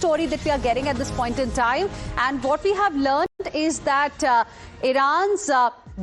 story that we are getting at this point in time. And what we have learned is that Iran's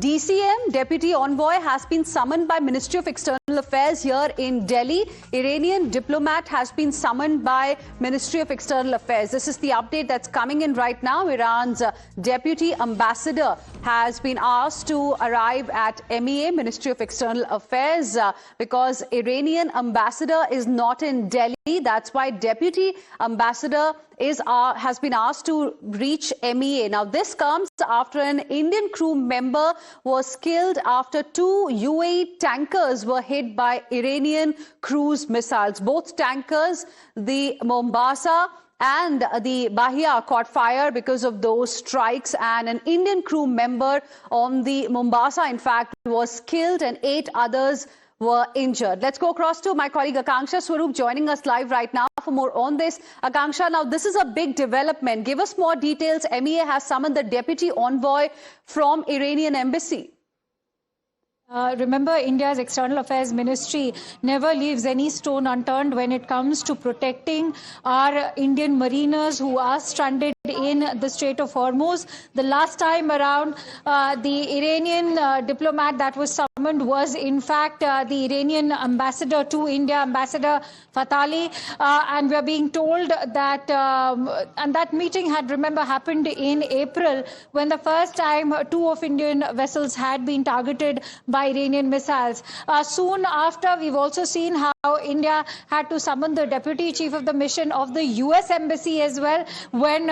DCM, Deputy Envoy, has been summoned by Ministry of External Affairs here in Delhi. Iranian Diplomat has been summoned by Ministry of External Affairs. This is the update that's coming in right now. Iran's Deputy Ambassador has been asked to arrive at MEA, Ministry of External Affairs, because Iranian Ambassador is not in Delhi. That's why Deputy Ambassador has been asked to reach MEA. Now, this comes after an Indian crew member was killed after two UAE tankers were hit by Iranian cruise missiles. Both tankers, the Mombasa and the Bahia, caught fire because of those strikes, and an Indian crew member on the Mombasa, in fact, was killed and 8 others were injured. Let's go across to my colleague Akanksha Swaroop joining us live right now for more on this. Akanksha, now this is a big development. Give us more details. MEA has summoned the Deputy Envoy from Iranian Embassy. Remember, India's External Affairs Ministry never leaves any stone unturned when it comes to protecting our Indian mariners who are stranded in the Strait of Hormuz. The last time around, the Iranian diplomat that was summoned was in fact the Iranian ambassador to India, Ambassador Fatali, and we are being told that and that meeting had, remember, happened in April when the first time 2 of Indian vessels had been targeted by Iranian missiles. Soon after, we've also seen how India had to summon the deputy chief of the mission of the US Embassy as well when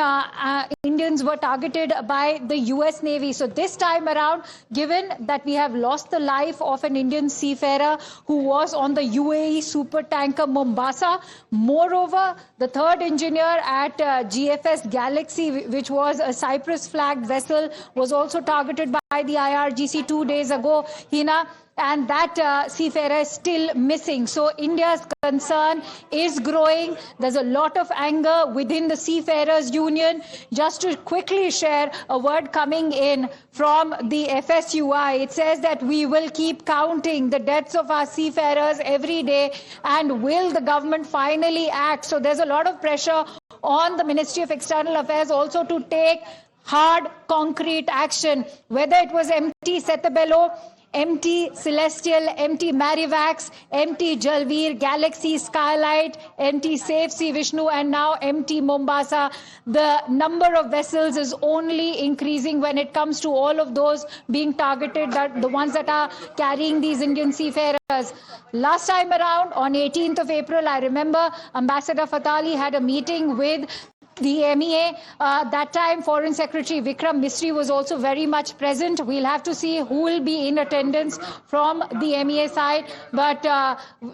Indians were targeted by the US Navy. So this time around, given that we have lost the life of an Indian seafarer who was on the UAE super tanker Mombasa, moreover, the third engineer at GFS Galaxy, which was a Cyprus flagged vessel, was also targeted by the IRGC 2 days ago, Hina, and that seafarer is still missing. So India's concern is growing. There's a lot of anger within the Seafarers Union. Just to quickly share a word coming in from the FSUI, it says that we will keep counting the deaths of our seafarers every day, and will the government finally act? So there's a lot of pressure on the Ministry of External Affairs also to take hard, concrete action, whether it was MT Setabelo, MT Celestial, MT Marivax, MT Jalveer, Galaxy Skylight, MT Safe Sea Vishnu, and now MT Mombasa. The number of vessels is only increasing when it comes to all of those being targeted, that the ones that are carrying these Indian seafarers. Last time around, on 18th of April, I remember Ambassador Fatali had a meeting with the MEA. That time, Foreign Secretary Vikram Misri was also very much present. We'll have to see who will be in attendance from the MEA side. But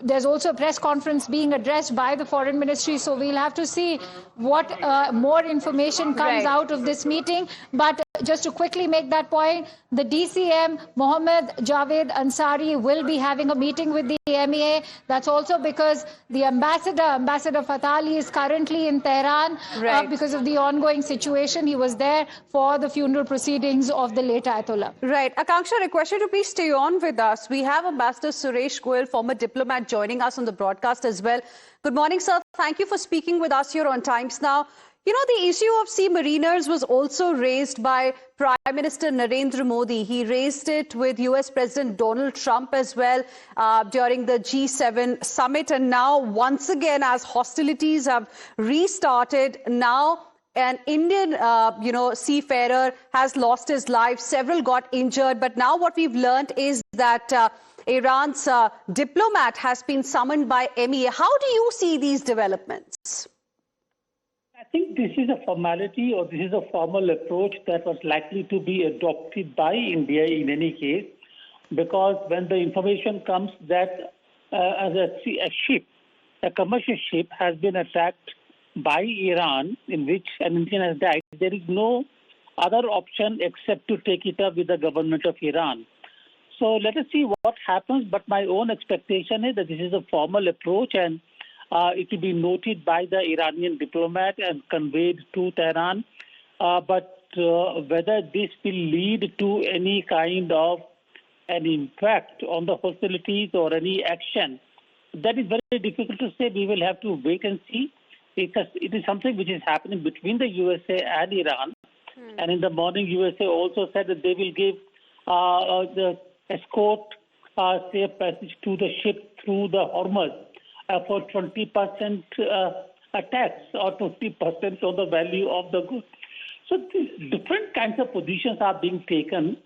there's also a press conference being addressed by the Foreign Ministry. So we'll have to see what more information comes out of this meeting. But just to quickly make that point, the DCM, Mohammed Javed Ansari, will be having a meeting with the MEA. That's also because the Ambassador Fatali, is currently in Tehran because of the ongoing situation. He was there for the funeral proceedings of the late Ayatollah. Right. Akanksha, request you to please stay on with us. We have Ambassador Suresh Goyal, former diplomat, joining us on the broadcast as well. Good morning, sir. Thank you for speaking with us here on Times Now. You know, the issue of sea mariners was also raised by Prime Minister Narendra Modi. He raised it with US President Donald Trump as well during the G7 summit. And now, once again, as hostilities have restarted, now an Indian, seafarer has lost his life. Several got injured. But now what we've learned is that Iran's diplomat has been summoned by MEA. How do you see these developments? I think this is a formality, or this is a formal approach that was likely to be adopted by India in any case, because when the information comes that a ship, a commercial ship, has been attacked by Iran, in which an Indian has died, there is no other option except to take it up with the government of Iran. So let us see what happens. But my own expectation is that this is a formal approach, and it will be noted by the Iranian diplomat and conveyed to Tehran. But whether this will lead to any kind of an impact on the hostilities or any action, that is very difficult to say. We will have to wait and see. it is something which is happening between the USA and Iran. And in the morning, USA also said that they will give the escort safe passage to the ship through the Hormuz for 20% tax or 50% on the value of the goods. So different kinds of positions are being taken.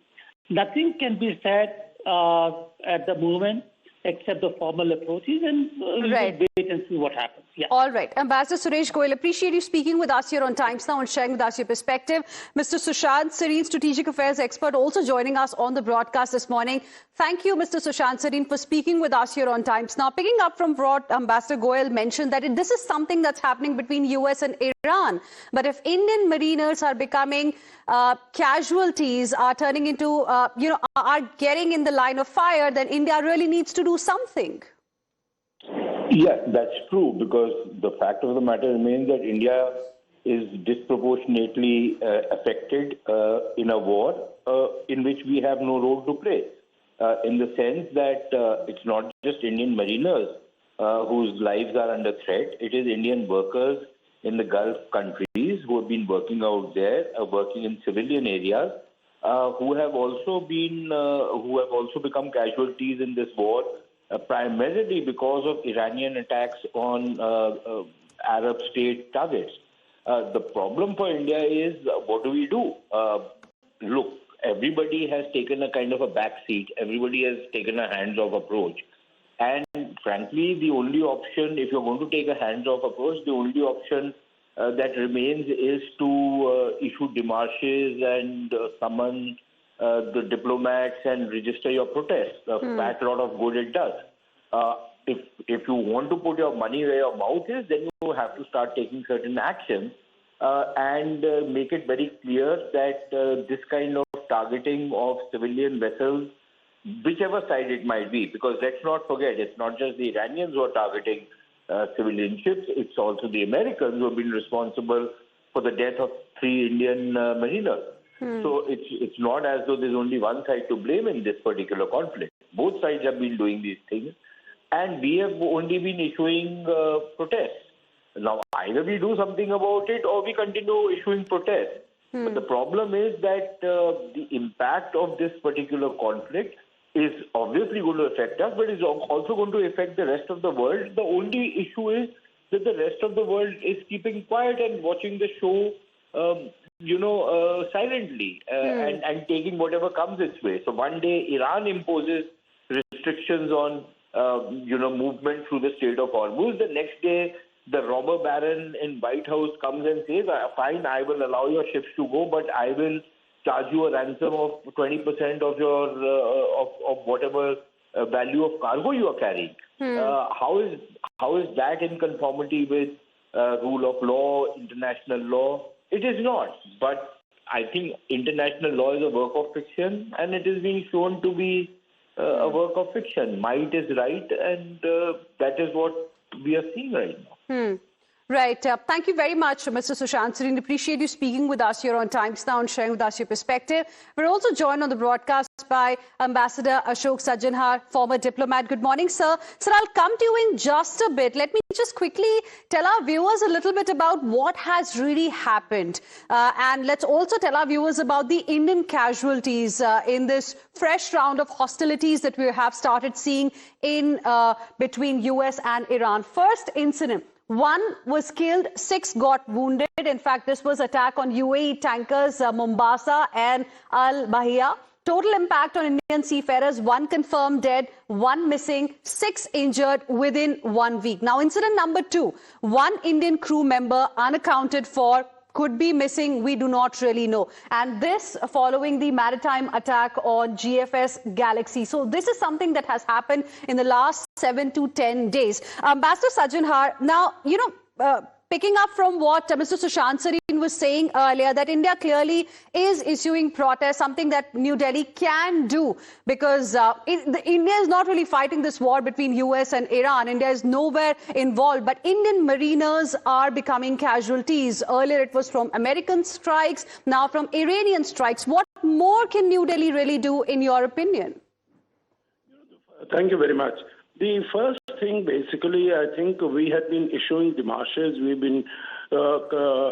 Nothing can be said at the moment except the formal approaches, and we'll wait and see what happens. Yeah. All right. Ambassador Suresh Goyal, appreciate you speaking with us here on Times Now and sharing with us your perspective. Mr. Sushant Sareen, Strategic Affairs expert, also joining us on the broadcast this morning. Thank you, Mr. Sushant Sareen, for speaking with us here on Times Now. Picking up from what Ambassador Goyal mentioned, that this is something that's happening between US and Iran. But if Indian mariners are becoming casualties, are turning into, are getting in the line of fire, then India really needs to do something. Yeah, that's true, because the fact of the matter remains that India is disproportionately affected in a war in which we have no role to play, in the sense that it's not just Indian mariners whose lives are under threat. It is Indian workers in the Gulf countries who have been working out there, working in civilian areas, who have also become casualties in this war, primarily because of Iranian attacks on Arab state targets. The problem for India is, what do we do? Look, everybody has taken a kind of a back seat. Everybody has taken a hands-off approach. And frankly, the only option, if you're going to take a hands-off approach, the only option that remains is to issue démarches and summon the diplomats and register your protest. A fat lot of good it does. If you want to put your money where your mouth is, then you have to start taking certain actions and make it very clear that this kind of targeting of civilian vessels, whichever side it might be, because let's not forget, it's not just the Iranians who are targeting civilian ships, it's also the Americans who have been responsible for the death of 3 Indian mariners. So it's not as though there's only one side to blame in this particular conflict. Both sides have been doing these things, and we have only been issuing protests. Now, either we do something about it or we continue issuing protests. But the problem is that the impact of this particular conflict is obviously going to affect us, but is also going to affect the rest of the world. The only issue is that the rest of the world is keeping quiet and watching the show silently and taking whatever comes its way. So one day Iran imposes restrictions on, movement through the Strait of Hormuz. The next day, the robber baron in White House comes and says, fine, I will allow your ships to go, but I will charge you a ransom of 20% of your of whatever value of cargo you are carrying. How is that in conformity with rule of law, international law? It is not. But I think international law is a work of fiction, and it is being shown to be a work of fiction. Might is right, and that is what we are seeing right now. Right. Thank you very much, Mr. Sushant Sareen. Appreciate you speaking with us here on Times Now and sharing with us your perspective. We're also joined on the broadcast by Ambassador Ashok Sajjanhar, former diplomat. Good morning, sir. Sir, I'll come to you in just a bit. Let me just quickly tell our viewers a little bit about what has really happened. And let's also tell our viewers about the Indian casualties in this fresh round of hostilities that we have started seeing in between US and Iran. First incident. 1 was killed, 6 got wounded. In fact, this was attack on UAE tankers Mombasa and Al Bahia. Total impact on Indian seafarers, 1 confirmed dead, 1 missing, 6 injured within 1 week. Now, incident number 2, 1 Indian crew member unaccounted for, could be missing, we do not really know. And this following the maritime attack on GFS Galaxy. So this is something that has happened in the last 7 to 10 days. Ambassador Sajjanhar, now, picking up from what Mr. Sushant Sareen was saying earlier, that India clearly is issuing protests, something that New Delhi can do, because India is not really fighting this war between US and Iran. India is nowhere involved, but Indian mariners are becoming casualties. Earlier it was from American strikes, now from Iranian strikes. What more can New Delhi really do, in your opinion? Thank you very much. The first thing, basically, I think we had been issuing demarches. We've been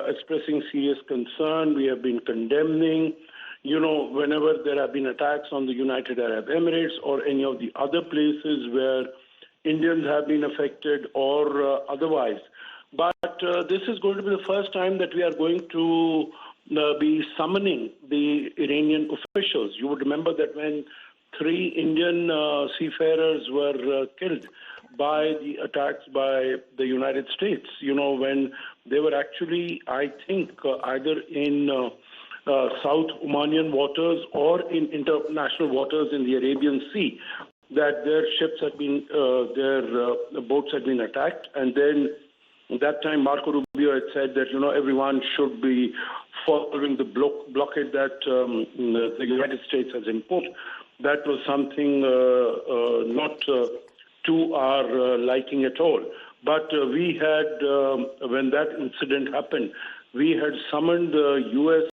expressing serious concern. We have been condemning, whenever there have been attacks on the United Arab Emirates or any of the other places where Indians have been affected or otherwise. But this is going to be the first time that we are going to be summoning the Iranian officials. You would remember that when 3 Indian seafarers were killed by the attacks by the United States, when they were actually, I think, either in South Omanian waters or in international waters in the Arabian Sea, that their ships had been, their boats had been attacked. And then at that time, Marco Rubio had said that, everyone should be following the blockade that the United States has imposed. That was something not to our liking at all. But we had, when that incident happened, we had summoned the U.S.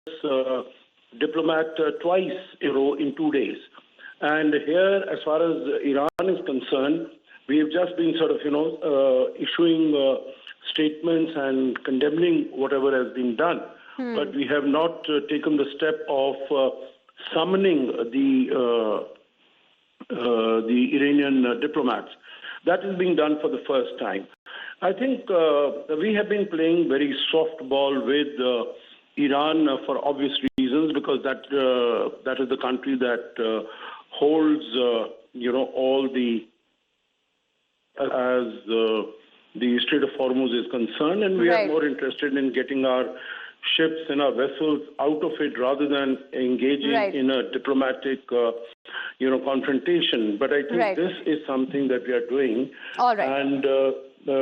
diplomat twice in 2 days. And here, as far as Iran is concerned, we have just been sort of, issuing statements and condemning whatever has been done. But we have not taken the step of summoning the Iranian diplomats. That is being done for the first time. I think we have been playing very softball with Iran for obvious reasons, because that is the country that holds, all the as the Strait of Hormuz is concerned, and we are more interested in getting our ships and our vessels out of it rather than engaging in a diplomatic, confrontation. But I think this is something that we are doing. All right. And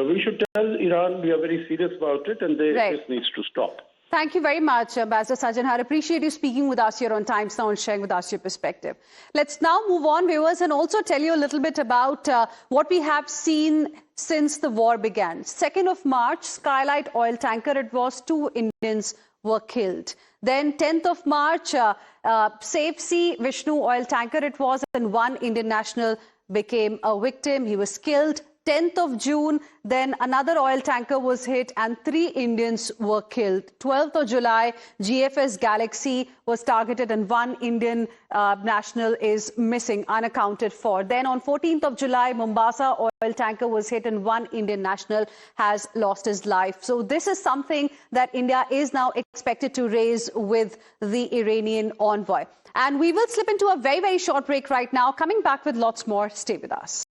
we should tell Iran we are very serious about it, and this needs to stop. Thank you very much, Ambassador Sajjan. I appreciate you speaking with us here on Times Now and sharing with us your perspective. Let's now move on, viewers, and also tell you a little bit about what we have seen since the war began. 2nd of March, Skylight oil tanker, it was 2 Indians were killed. Then 10th of March, Safe Sea Vishnu oil tanker, it was, and 1 Indian national became a victim. He was killed. 10th of June, then another oil tanker was hit and 3 Indians were killed. 12th of July, GFS Galaxy was targeted and 1 Indian national is missing, unaccounted for. Then on 14th of July, Mombasa oil tanker was hit and 1 Indian national has lost his life. So this is something that India is now expected to raise with the Iranian envoy. And we will slip into a very, very short break right now. Coming back with lots more. Stay with us.